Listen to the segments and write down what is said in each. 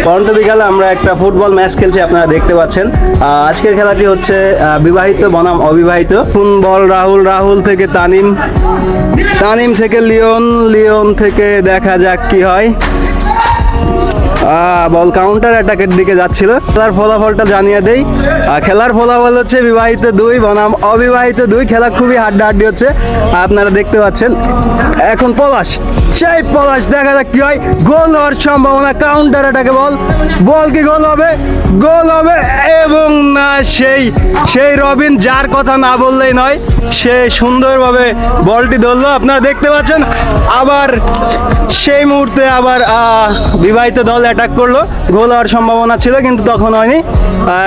পরন্ত বিকালে আমরা একটা ফুটবল ম্যাচ খেলছি, আপনারা দেখতে পাচ্ছেন। আজকের খেলাটি হচ্ছে বিবাহিত বনাম অবিবাহিত। বল রাহুল থেকে তানিম থেকে লিওন থেকে দেখা যাক কি হয়। বল কাউন্টার অ্যাটাকের দিকে যাচ্ছিল। খেলার ফলাফলটা জানিয়ে দেই। খেলার ফলাফল হচ্ছে বিবাহিত 2 বনাম অবিবাহিত 2। খেলা খুবই হাড্ডাহাড্ডি হচ্ছে, আপনারা দেখতে পাচ্ছেন। এখন পলাশ দেখা যাক কি হয়। গোল হওয়ার সম্ভাবনা। কাউন্টার অ্যাটাকে বল কি গোল হবে এবং না, সেই রবিন, যার কথা না বললেই নয়, সে সুন্দরভাবে বলটি ধরলো, আপনারা দেখতে পাচ্ছেন। আবার সেই মুহূর্তে বিবাহিত দল অ্যাটাক করলো। গোল হওয়ার সম্ভাবনা ছিল কিন্তু তখন হয়নি।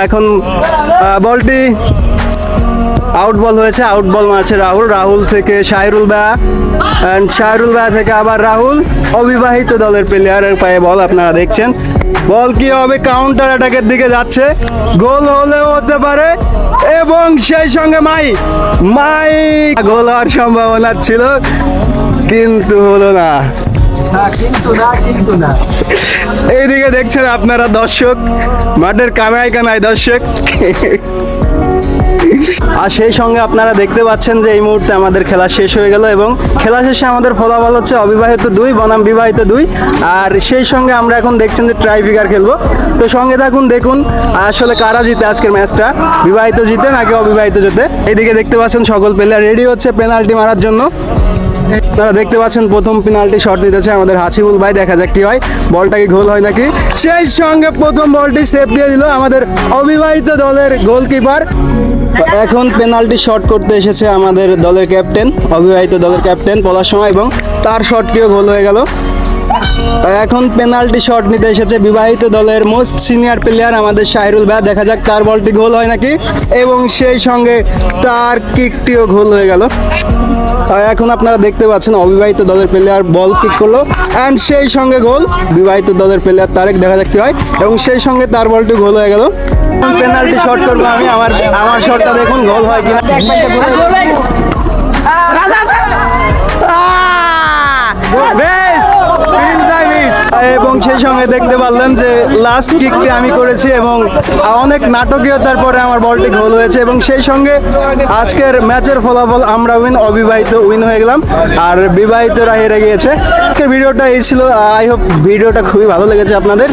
এখন বলটি আউট বল হয়েছে। আউট বল মারছে রাহুল থেকে শাহরুল ভাইয়া থেকে আবার রাহুল। অবিবাহিত দলের প্লেয়ারের পায়ে বল, আপনারা দেখছেন। বল কি হবে? কাউন্টার অ্যাটাকের দিকে যাচ্ছে। গোল হলেও হতে পারে এবং সেই সঙ্গে মাই গোল হওয়ার সম্ভাবনা ছিল কিন্তু হলো না। এইদিকে দেখছেন আপনারা দর্শক, মাঠের কানায় দর্শক। আর সেই সঙ্গে আপনারা দেখতে পাচ্ছেন যে এই মুহূর্তে আমাদের খেলা শেষ হয়ে গেল এবং খেলা শেষে আমাদের ফলাফল হচ্ছে অবিবাহিত 2 বনাম বিবাহিত 2। আর সেই সঙ্গে আমরা এখন দেখছেন যে ট্রাইফিকার খেলবো। তো সঙ্গে থাকুন, দেখুন আসলে কারা জিতে আজকের ম্যাচটা, বিবাহিত জিতে নাকি অবিবাহিত জিতে। এইদিকে দেখতে পাচ্ছেন সকল প্লেয়ার রেডি হচ্ছে পেনাল্টি মারার জন্য। আপনারা দেখতে পাচ্ছেন প্রথম পেনাল্টি শট নিতেছে আমাদের হাসিবুল ভাই। দেখা যাক কি হয়, বলটা কি গোল হয় নাকি। সেই সঙ্গে প্রথম বলটি সেভ দিয়ে দিল আমাদের অবিবাহিত দলের গোলকিপার। এখন পেনাল্টি শট করতে এসেছে আমাদের দলের ক্যাপ্টেন, অবিবাহিত দলের ক্যাপ্টেন পলাশ সময়, এবং তার শটটিও গোল হয়ে গেল। এখন পেনাল্টি শট নিতে এসেছে বিবাহিত দলের মোস্ট সিনিয়র প্লেয়ার আমাদের শাহরুল ভাই। দেখা যাক তার বলটি গোল হয় নাকি এবং সেই সঙ্গে তার কিকটিও গোল হয়ে গেল। এখন আপনারা দেখতে পাচ্ছেন অবিবাহিত দলের প্লেয়ার বল কিক করলো অ্যান্ড সেই সঙ্গে গোল। বিবাহিত দলের প্লেয়ার তারেক, দেখা যাক কি হয়, এবং সেই সঙ্গে তার বলটি গোল হয়ে গেল। পেনাল্টি শট করবো আমি, আমার শটটা দেখুন গোল হয় কিনা। এবং সেই সঙ্গে দেখতে পারলেন যে লাস্ট কিকটি আমি করেছি এবং অনেক নাটকীয়তার পরে আমার বলটি গোল হয়েছে। এবং সেই সঙ্গে আজকের ম্যাচের ফলাফল আমরা অবিবাহিত উইন হয়ে গেলাম আর বিবাহিতরা হেরে গিয়েছে। ভিডিওটা এই ছিল। আই হোপ ভিডিওটা খুবই ভালো লেগেছে আপনাদের।